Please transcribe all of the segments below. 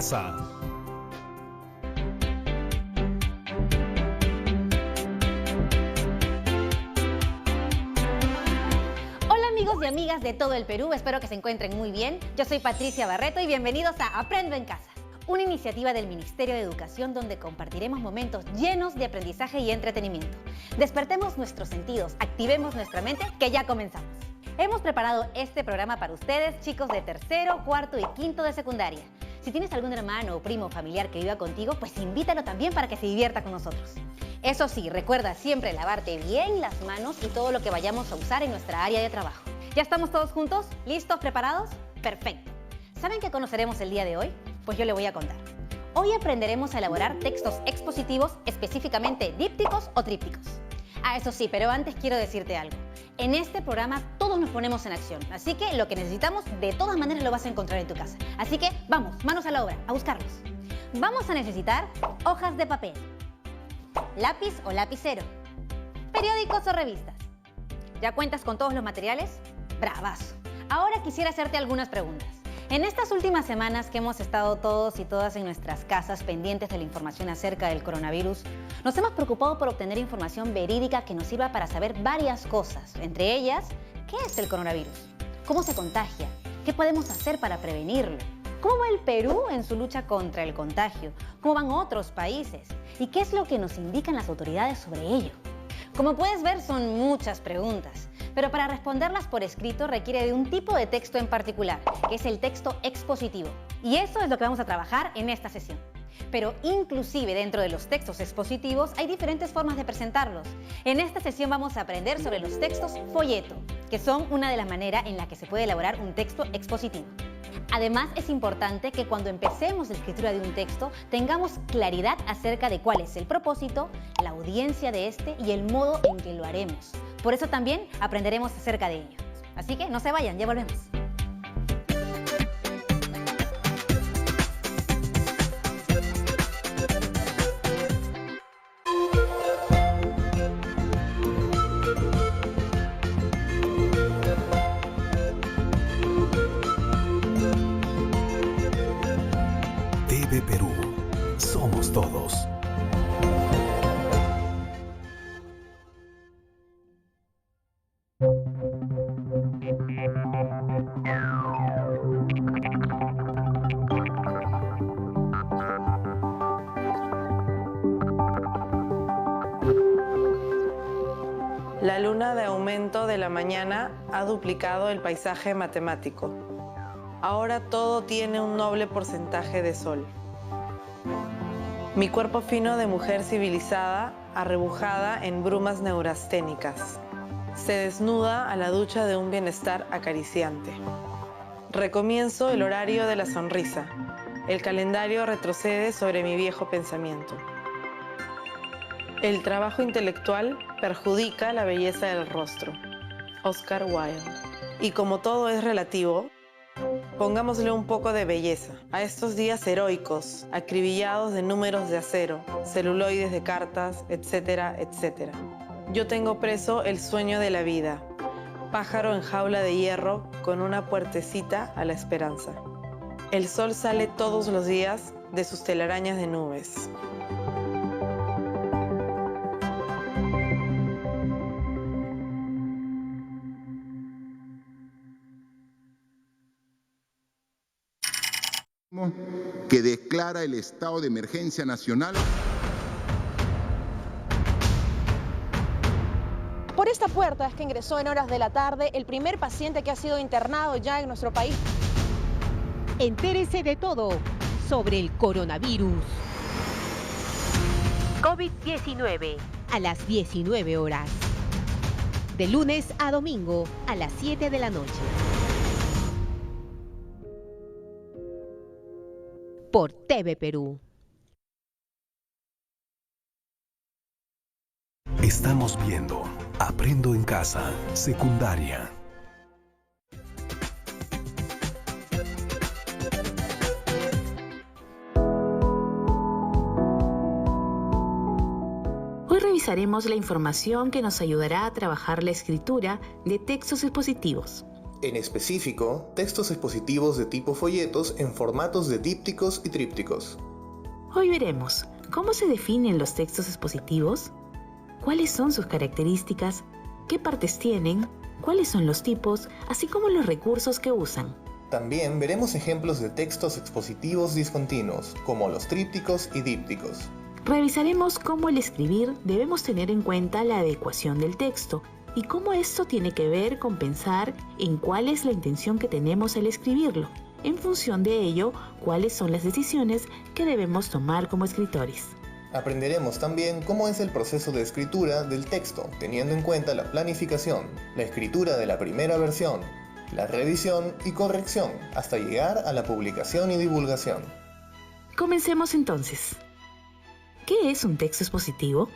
casa. Hola amigos y amigas de todo el Perú, espero que se encuentren muy bien. Yo soy Patricia Barreto y bienvenidos a Aprendo en Casa, una iniciativa del Ministerio de Educación donde compartiremos momentos llenos de aprendizaje y entretenimiento. Despertemos nuestros sentidos, activemos nuestra mente, que ya comenzamos. Hemos preparado este programa para ustedes, chicos de tercero, cuarto y quinto de secundaria. Si tienes algún hermano o primo familiar que viva contigo, pues invítalo también para que se divierta con nosotros. Eso sí, recuerda siempre lavarte bien las manos y todo lo que vayamos a usar en nuestra área de trabajo. ¿Ya estamos todos juntos? ¿Listos? ¿Preparados? Perfecto. ¿Saben qué conoceremos el día de hoy? Pues yo le voy a contar. Hoy aprenderemos a elaborar textos expositivos, específicamente dípticos o trípticos. Eso sí, pero antes quiero decirte algo. En este programa todos nos ponemos en acción, así que lo que necesitamos de todas maneras lo vas a encontrar en tu casa. Así que vamos, manos a la obra, a buscarlos. Vamos a necesitar hojas de papel, lápiz o lapicero, periódicos o revistas. ¿Ya cuentas con todos los materiales? ¡Bravazo! Ahora quisiera hacerte algunas preguntas. En estas últimas semanas que hemos estado todos y todas en nuestras casas pendientes de la información acerca del coronavirus, nos hemos preocupado por obtener información verídica que nos sirva para saber varias cosas. Entre ellas, ¿qué es el coronavirus? ¿Cómo se contagia? ¿Qué podemos hacer para prevenirlo? ¿Cómo va el Perú en su lucha contra el contagio? ¿Cómo van otros países? ¿Y qué es lo que nos indican las autoridades sobre ello? Como puedes ver, son muchas preguntas, pero para responderlas por escrito requiere de un tipo de texto en particular, que es el texto expositivo. Y eso es lo que vamos a trabajar en esta sesión. Pero inclusive dentro de los textos expositivos hay diferentes formas de presentarlos. En esta sesión vamos a aprender sobre los textos folleto, que son una de las maneras en la que se puede elaborar un texto expositivo. Además, es importante que cuando empecemos la escritura de un texto tengamos claridad acerca de cuál es el propósito, la audiencia de este y el modo en que lo haremos. Por eso también aprenderemos acerca de ello. Así que no se vayan, ya volvemos. TV Perú. Somos todos. La luna de aumento de la mañana ha duplicado el paisaje matemático. Ahora todo tiene un noble porcentaje de sol. Mi cuerpo fino de mujer civilizada, arrebujada en brumas neurasténicas, se desnuda a la ducha de un bienestar acariciante. Recomienzo el horario de la sonrisa. El calendario retrocede sobre mi viejo pensamiento. El trabajo intelectual perjudica la belleza del rostro. Oscar Wilde. Y como todo es relativo, pongámosle un poco de belleza a estos días heroicos, acribillados de números de acero, celuloides de cartas, etcétera, etcétera. Yo tengo preso el sueño de la vida, pájaro en jaula de hierro con una puertecita a la esperanza. El sol sale todos los días de sus telarañas de nubes. Que declara el estado de emergencia nacional. Por esta puerta es que ingresó en horas de la tarde el primer paciente que ha sido internado ya en nuestro país. Entérese de todo sobre el coronavirus. COVID-19 a las 19 horas. De lunes a domingo a las 7 de la noche. Por TV Perú. Estamos viendo Aprendo en Casa, secundaria. Hoy revisaremos la información que nos ayudará a trabajar la escritura de textos expositivos. En específico, textos expositivos de tipo folletos en formatos de dípticos y trípticos. Hoy veremos cómo se definen los textos expositivos, cuáles son sus características, qué partes tienen, cuáles son los tipos, así como los recursos que usan. También veremos ejemplos de textos expositivos discontinuos, como los trípticos y dípticos. Revisaremos cómo al escribir debemos tener en cuenta la adecuación del texto y cómo esto tiene que ver con pensar en cuál es la intención que tenemos al escribirlo. En función de ello, cuáles son las decisiones que debemos tomar como escritores. Aprenderemos también cómo es el proceso de escritura del texto, teniendo en cuenta la planificación, la escritura de la primera versión, la revisión y corrección, hasta llegar a la publicación y divulgación. Comencemos entonces. ¿Qué es un texto expositivo?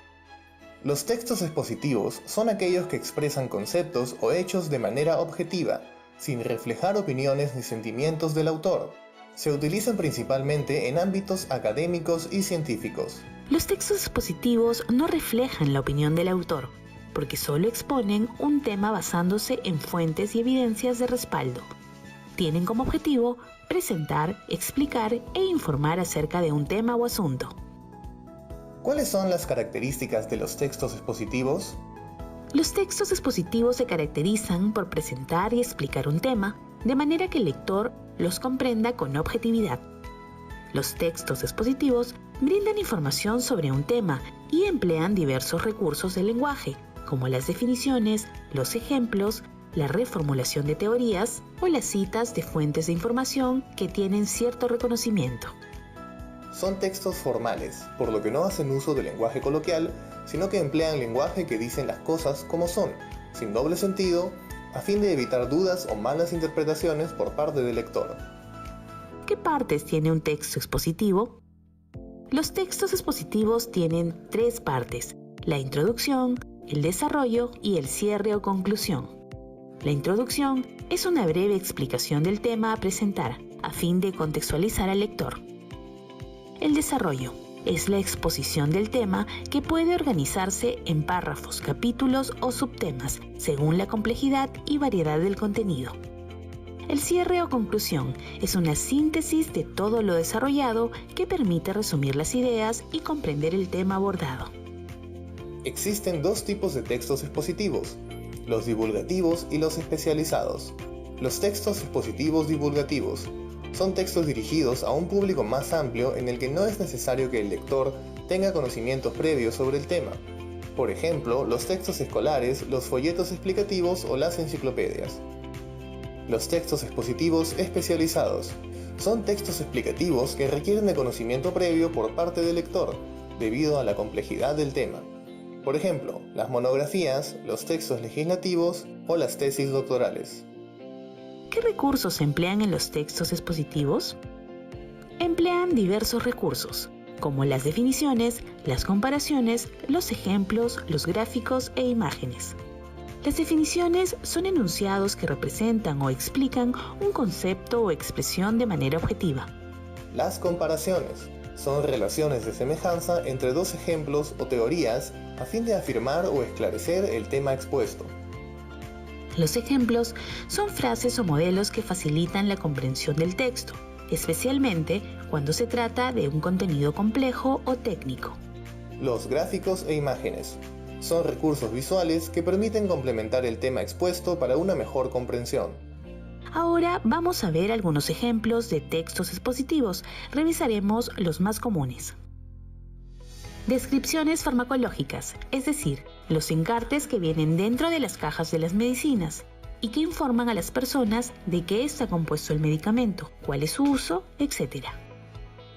Los textos expositivos son aquellos que expresan conceptos o hechos de manera objetiva, sin reflejar opiniones ni sentimientos del autor. Se utilizan principalmente en ámbitos académicos y científicos. Los textos expositivos no reflejan la opinión del autor, porque solo exponen un tema basándose en fuentes y evidencias de respaldo. Tienen como objetivo presentar, explicar e informar acerca de un tema o asunto. ¿Cuáles son las características de los textos expositivos? Los textos expositivos se caracterizan por presentar y explicar un tema, de manera que el lector los comprenda con objetividad. Los textos expositivos brindan información sobre un tema y emplean diversos recursos del lenguaje, como las definiciones, los ejemplos, la reformulación de teorías o las citas de fuentes de información que tienen cierto reconocimiento. Son textos formales, por lo que no hacen uso del lenguaje coloquial, sino que emplean lenguaje que dicen las cosas como son, sin doble sentido, a fin de evitar dudas o malas interpretaciones por parte del lector. ¿Qué partes tiene un texto expositivo? Los textos expositivos tienen 3 partes: la introducción, el desarrollo y el cierre o conclusión. La introducción es una breve explicación del tema a presentar, a fin de contextualizar al lector. El desarrollo es la exposición del tema que puede organizarse en párrafos, capítulos o subtemas, según la complejidad y variedad del contenido. El cierre o conclusión es una síntesis de todo lo desarrollado que permite resumir las ideas y comprender el tema abordado. Existen 2 tipos de textos expositivos, los divulgativos y los especializados. Los textos expositivos divulgativos son textos dirigidos a un público más amplio en el que no es necesario que el lector tenga conocimientos previos sobre el tema. Por ejemplo, los textos escolares, los folletos explicativos o las enciclopedias. Los textos expositivos especializados son textos explicativos que requieren de conocimiento previo por parte del lector, debido a la complejidad del tema. Por ejemplo, las monografías, los textos legislativos o las tesis doctorales. ¿Qué recursos se emplean en los textos expositivos? Emplean diversos recursos, como las definiciones, las comparaciones, los ejemplos, los gráficos e imágenes. Las definiciones son enunciados que representan o explican un concepto o expresión de manera objetiva. Las comparaciones son relaciones de semejanza entre 2 ejemplos o teorías a fin de afirmar o esclarecer el tema expuesto. Los ejemplos son frases o modelos que facilitan la comprensión del texto, especialmente cuando se trata de un contenido complejo o técnico. Los gráficos e imágenes son recursos visuales que permiten complementar el tema expuesto para una mejor comprensión. Ahora vamos a ver algunos ejemplos de textos expositivos. Revisaremos los más comunes. Descripciones farmacológicas, es decir, los encartes que vienen dentro de las cajas de las medicinas y que informan a las personas de qué está compuesto el medicamento, cuál es su uso, etc.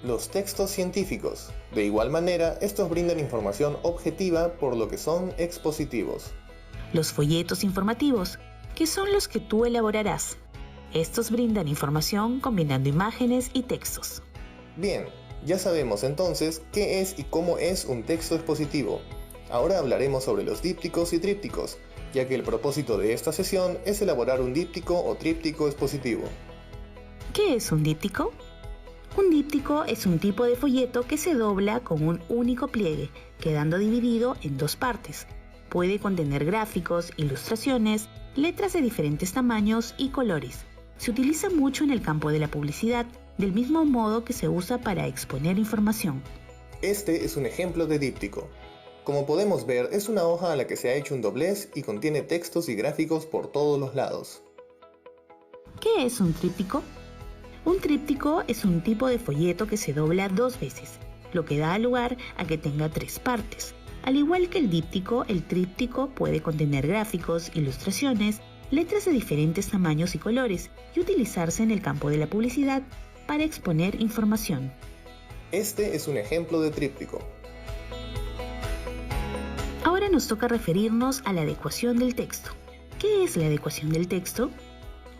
Los textos científicos. De igual manera, estos brindan información objetiva, por lo que son expositivos. Los folletos informativos, que son los que tú elaborarás. Estos brindan información combinando imágenes y textos. Bien, ya sabemos entonces qué es y cómo es un texto expositivo. Ahora hablaremos sobre los dípticos y trípticos, ya que el propósito de esta sesión es elaborar un díptico o tríptico expositivo. ¿Qué es un díptico? Un díptico es un tipo de folleto que se dobla con un único pliegue, quedando dividido en 2 partes. Puede contener gráficos, ilustraciones, letras de diferentes tamaños y colores. Se utiliza mucho en el campo de la publicidad, del mismo modo que se usa para exponer información. Este es un ejemplo de díptico. Como podemos ver, es una hoja a la que se ha hecho un doblez y contiene textos y gráficos por todos los lados. ¿Qué es un tríptico? Un tríptico es un tipo de folleto que se dobla 2 veces, lo que da lugar a que tenga 3 partes. Al igual que el díptico, el tríptico puede contener gráficos, ilustraciones, letras de diferentes tamaños y colores y utilizarse en el campo de la publicidad para exponer información. Este es un ejemplo de tríptico. Ahora nos toca referirnos a la adecuación del texto. ¿Qué es la adecuación del texto?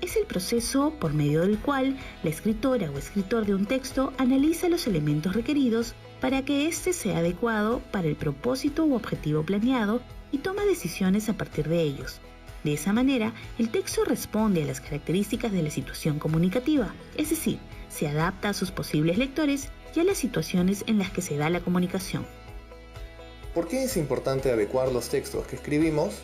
Es el proceso por medio del cual la escritora o escritor de un texto analiza los elementos requeridos para que éste sea adecuado para el propósito u objetivo planeado y toma decisiones a partir de ellos. De esa manera, el texto responde a las características de la situación comunicativa, es decir, se adapta a sus posibles lectores y a las situaciones en las que se da la comunicación. ¿Por qué es importante adecuar los textos que escribimos?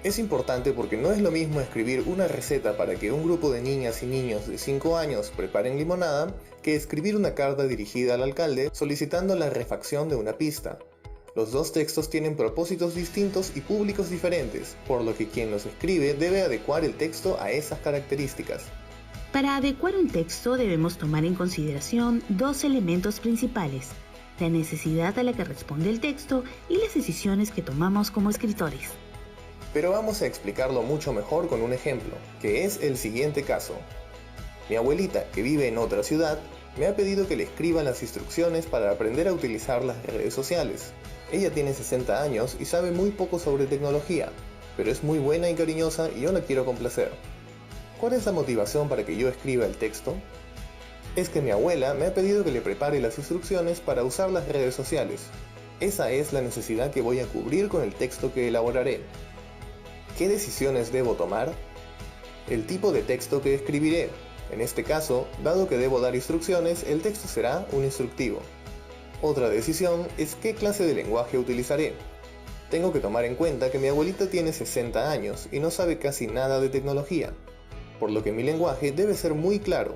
Es importante porque no es lo mismo escribir una receta para que un grupo de niñas y niños de 5 años preparen limonada que escribir una carta dirigida al alcalde solicitando la refacción de una pista. Los dos textos tienen propósitos distintos y públicos diferentes, por lo que quien los escribe debe adecuar el texto a esas características. Para adecuar un texto debemos tomar en consideración 2 elementos principales: la necesidad a la que responde el texto y las decisiones que tomamos como escritores. Pero vamos a explicarlo mucho mejor con un ejemplo, que es el siguiente caso. Mi abuelita, que vive en otra ciudad, me ha pedido que le escriba las instrucciones para aprender a utilizar las redes sociales. Ella tiene 60 años y sabe muy poco sobre tecnología, pero es muy buena y cariñosa y yo la quiero complacer. ¿Cuál es la motivación para que yo escriba el texto? Es que mi abuela me ha pedido que le prepare las instrucciones para usar las redes sociales. Esa es la necesidad que voy a cubrir con el texto que elaboraré. ¿Qué decisiones debo tomar? El tipo de texto que escribiré. En este caso, dado que debo dar instrucciones, el texto será un instructivo. Otra decisión es qué clase de lenguaje utilizaré. Tengo que tomar en cuenta que mi abuelita tiene 60 años y no sabe casi nada de tecnología, por lo que mi lenguaje debe ser muy claro,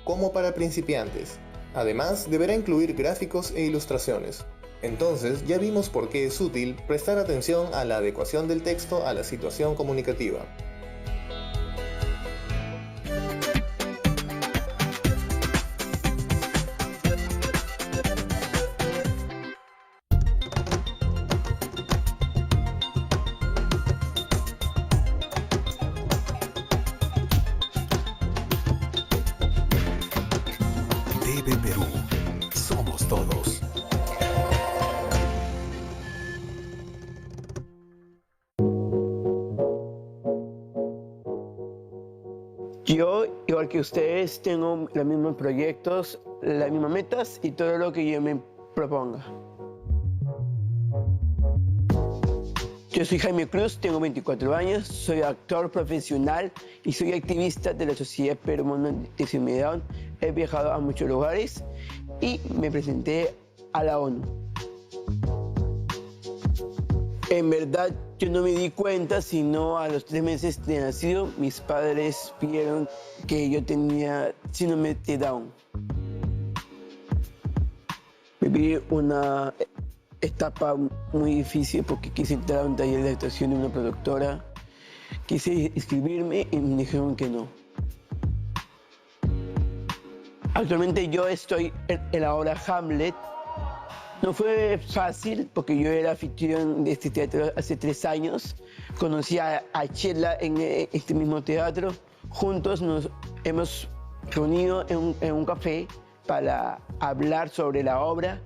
como para principiantes. Además, deberá incluir gráficos e ilustraciones. Entonces, ya vimos por qué es útil prestar atención a la adecuación del texto a la situación comunicativa. TV Perú. Somos todos. Yo, igual que ustedes, tengo los mismos proyectos, las mismas metas y todo lo que yo me proponga. Yo soy Jaime Cruz, tengo 24 años, soy actor profesional y soy activista de la Sociedad Peruana de Discapacidad. He viajado a muchos lugares y me presenté a la ONU. En verdad, yo no me di cuenta, sino a los 3 meses de nacido, mis padres vieron que yo tenía síndrome de Down. Viví una etapa muy difícil porque quise entrar a un taller de actuación de una productora. Quise inscribirme y me dijeron que no. Actualmente yo estoy en la obra Hamlet. No fue fácil porque yo era anfitrión de este teatro hace 3 años. Conocí a Chela en este mismo teatro. Juntos nos hemos reunido en un café para hablar sobre la obra.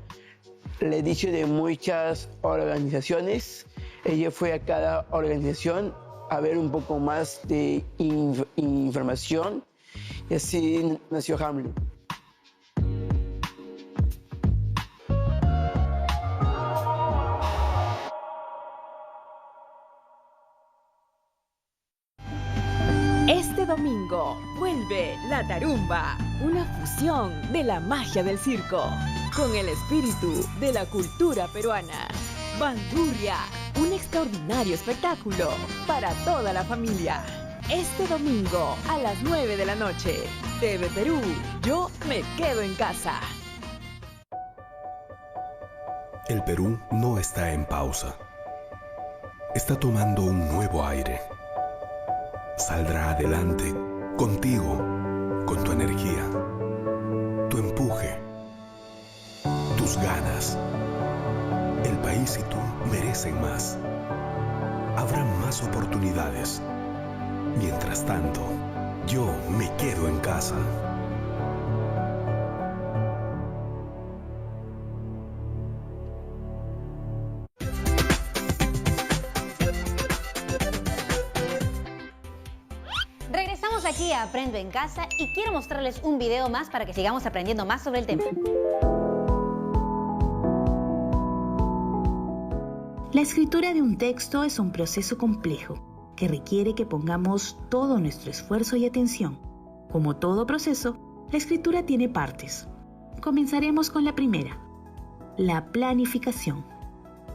Le he dicho de muchas organizaciones. Ella fue a cada organización a ver un poco más de información y así nació Hamlet. Este domingo vuelve La Tarumba, una fusión de la magia del circo con el espíritu de la cultura peruana. Bandurria, un extraordinario espectáculo para toda la familia. este domingo a las 9 de la noche. TV Perú, yo me quedo en casa. El Perú no está en pausa. Está tomando un nuevo aire. Saldrá adelante, contigo, con tu energía, tu empuje, tus ganas. El país y tú merecen más. Habrá más oportunidades. Mientras tanto, yo me quedo en casa. Regresamos aquí a Aprendo en Casa y quiero mostrarles un video más para que sigamos aprendiendo más sobre el tema. La escritura de un texto es un proceso complejo que requiere que pongamos todo nuestro esfuerzo y atención. Como todo proceso, la escritura tiene partes. Comenzaremos con la primera, la planificación.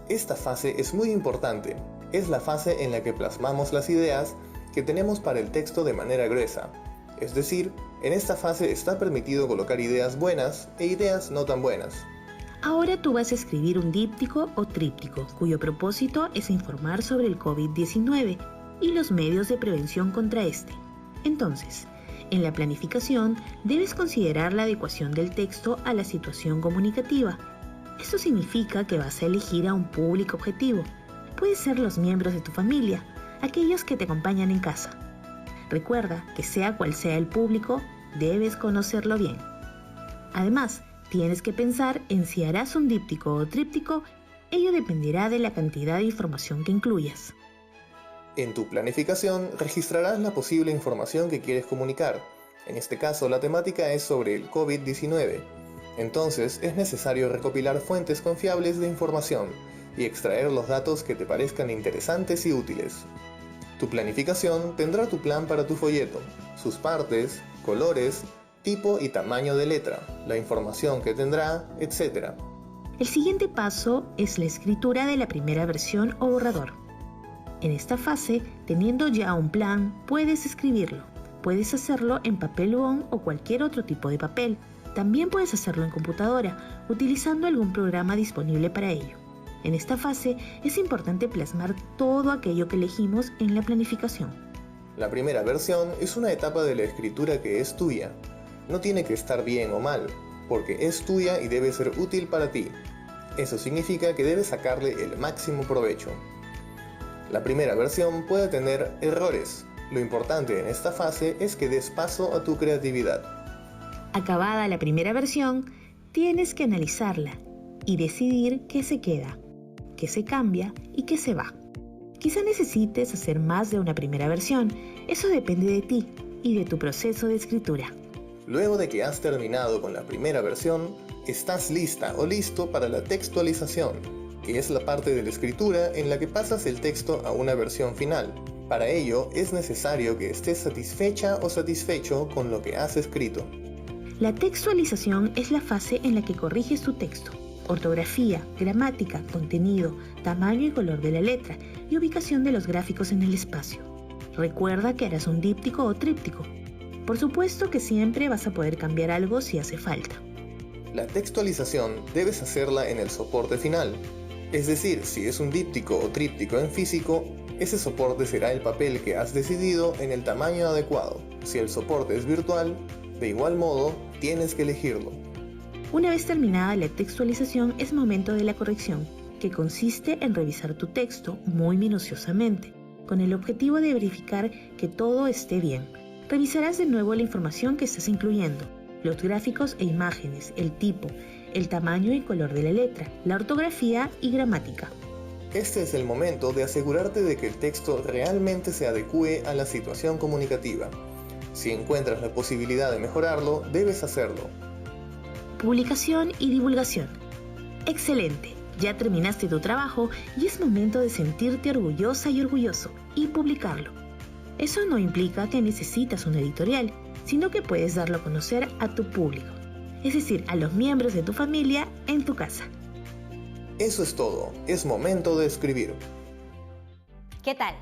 Esta fase es muy importante. Es la fase en la que plasmamos las ideas que tenemos para el texto de manera gruesa. Es decir, en esta fase está permitido colocar ideas buenas e ideas no tan buenas. Ahora tú vas a escribir un díptico o tríptico, cuyo propósito es informar sobre el COVID-19 y los medios de prevención contra este. Entonces, en la planificación debes considerar la adecuación del texto a la situación comunicativa. Esto significa que vas a elegir a un público objetivo. Pueden ser los miembros de tu familia, aquellos que te acompañan en casa. Recuerda que sea cual sea el público, debes conocerlo bien. Además, tienes que pensar en si harás un díptico o tríptico. Ello dependerá de la cantidad de información que incluyas. En tu planificación registrarás la posible información que quieres comunicar. En este caso, la temática es sobre el COVID-19. Entonces, es necesario recopilar fuentes confiables de información y extraer los datos que te parezcan interesantes y útiles. Tu planificación tendrá tu plan para tu folleto, sus partes, colores, tipo y tamaño de letra, la información que tendrá, etc. El siguiente paso es la escritura de la primera versión o borrador. En esta fase, teniendo ya un plan, puedes escribirlo. Puedes hacerlo en papel bond o cualquier otro tipo de papel. También puedes hacerlo en computadora, utilizando algún programa disponible para ello. En esta fase, es importante plasmar todo aquello que elegimos en la planificación. La primera versión es una etapa de la escritura que es tuya. No tiene que estar bien o mal, porque es tuya y debe ser útil para ti. Eso significa que debes sacarle el máximo provecho. La primera versión puede tener errores. Lo importante en esta fase es que des paso a tu creatividad. Acabada la primera versión, tienes que analizarla y decidir qué se queda, qué se cambia y qué se va. Quizá necesites hacer más de una primera versión. Eso depende de ti y de tu proceso de escritura. Luego de que has terminado con la primera versión, estás lista o listo para la textualización, que es la parte de la escritura en la que pasas el texto a una versión final. Para ello, es necesario que estés satisfecha o satisfecho con lo que has escrito. La textualización es la fase en la que corriges tu texto. Ortografía, gramática, contenido, tamaño y color de la letra y ubicación de los gráficos en el espacio. Recuerda que harás un díptico o tríptico. Por supuesto que siempre vas a poder cambiar algo si hace falta. La textualización debes hacerla en el soporte final. Es decir, si es un díptico o tríptico en físico, ese soporte será el papel que has decidido en el tamaño adecuado. Si el soporte es virtual, de igual modo, tienes que elegirlo. Una vez terminada la textualización, es momento de la corrección, que consiste en revisar tu texto muy minuciosamente, con el objetivo de verificar que todo esté bien. Revisarás de nuevo la información que estás incluyendo, los gráficos e imágenes, el tipo, el tamaño y color de la letra, la ortografía y gramática. Este es el momento de asegurarte de que el texto realmente se adecue a la situación comunicativa. Si encuentras la posibilidad de mejorarlo, debes hacerlo. Publicación y divulgación. Excelente, ya terminaste tu trabajo y es momento de sentirte orgullosa y orgulloso y publicarlo. Eso no implica que necesitas un editorial, sino que puedes darlo a conocer a tu público, es decir, a los miembros de tu familia en tu casa. Eso es todo, es momento de escribir. ¿Qué tal?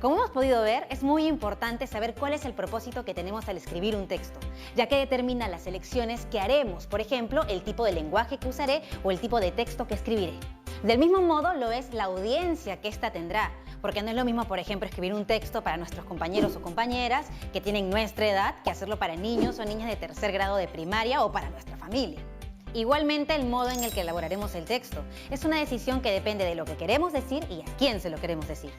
Como hemos podido ver, es muy importante saber cuál es el propósito que tenemos al escribir un texto, ya que determina las elecciones que haremos, por ejemplo, el tipo de lenguaje que usaré o el tipo de texto que escribiré. Del mismo modo lo es la audiencia que ésta tendrá, porque no es lo mismo, por ejemplo, escribir un texto para nuestros compañeros o compañeras que tienen nuestra edad que hacerlo para niños o niñas de tercer grado de primaria o para nuestra familia. Igualmente, el modo en el que elaboraremos el texto es una decisión que depende de lo que queremos decir y a quién se lo queremos decir.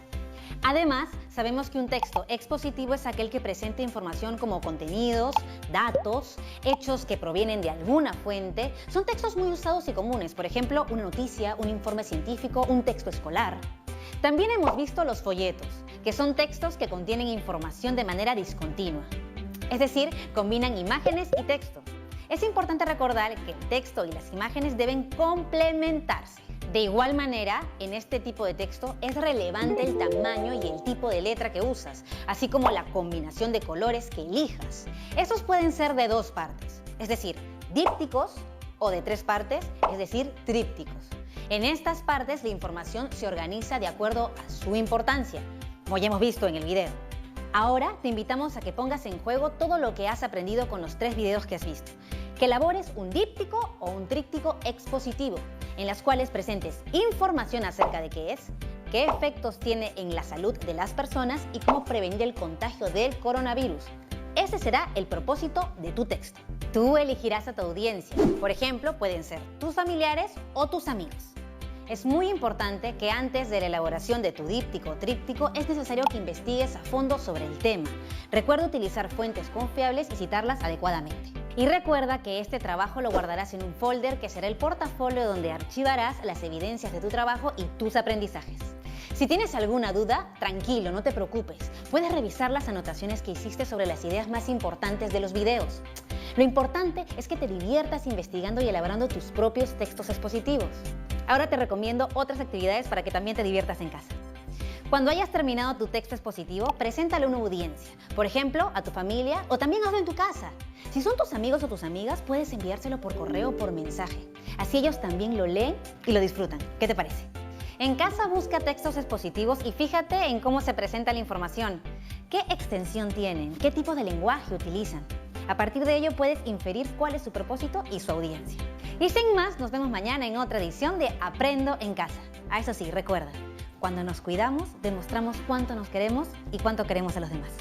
Además, sabemos que un texto expositivo es aquel que presenta información como contenidos, datos, hechos que provienen de alguna fuente. Son textos muy usados y comunes, por ejemplo, una noticia, un informe científico, un texto escolar. También hemos visto los folletos, que son textos que contienen información de manera discontinua. Es decir, combinan imágenes y texto. Es importante recordar que el texto y las imágenes deben complementarse. De igual manera, en este tipo de texto es relevante el tamaño y el tipo de letra que usas, así como la combinación de colores que elijas. Estos pueden ser de 2 partes, es decir, dípticos, o de 3 partes, es decir, trípticos. En estas partes la información se organiza de acuerdo a su importancia, como ya hemos visto en el video. Ahora te invitamos a que pongas en juego todo lo que has aprendido con los 3 videos que has visto. Que elabores un díptico o un tríptico expositivo, en las cuales presentes información acerca de qué es, qué efectos tiene en la salud de las personas y cómo prevenir el contagio del coronavirus. Ese será el propósito de tu texto. Tú elegirás a tu audiencia. Por ejemplo, pueden ser tus familiares o tus amigos. Es muy importante que antes de la elaboración de tu díptico o tríptico es necesario que investigues a fondo sobre el tema. Recuerda utilizar fuentes confiables y citarlas adecuadamente. Y recuerda que este trabajo lo guardarás en un folder que será el portafolio donde archivarás las evidencias de tu trabajo y tus aprendizajes. Si tienes alguna duda, tranquilo, no te preocupes. Puedes revisar las anotaciones que hiciste sobre las ideas más importantes de los videos. Lo importante es que te diviertas investigando y elaborando tus propios textos expositivos. Ahora te recomiendo otras actividades para que también te diviertas en casa. Cuando hayas terminado tu texto expositivo, preséntalo a una audiencia, por ejemplo, a tu familia o también hazlo en tu casa. Si son tus amigos o tus amigas, puedes enviárselo por correo o por mensaje. Así ellos también lo leen y lo disfrutan. ¿Qué te parece? En casa busca textos expositivos y fíjate en cómo se presenta la información. ¿Qué extensión tienen? ¿Qué tipo de lenguaje utilizan? A partir de ello puedes inferir cuál es su propósito y su audiencia. Y sin más, nos vemos mañana en otra edición de Aprendo en Casa. Eso sí, recuerda, cuando nos cuidamos, demostramos cuánto nos queremos y cuánto queremos a los demás.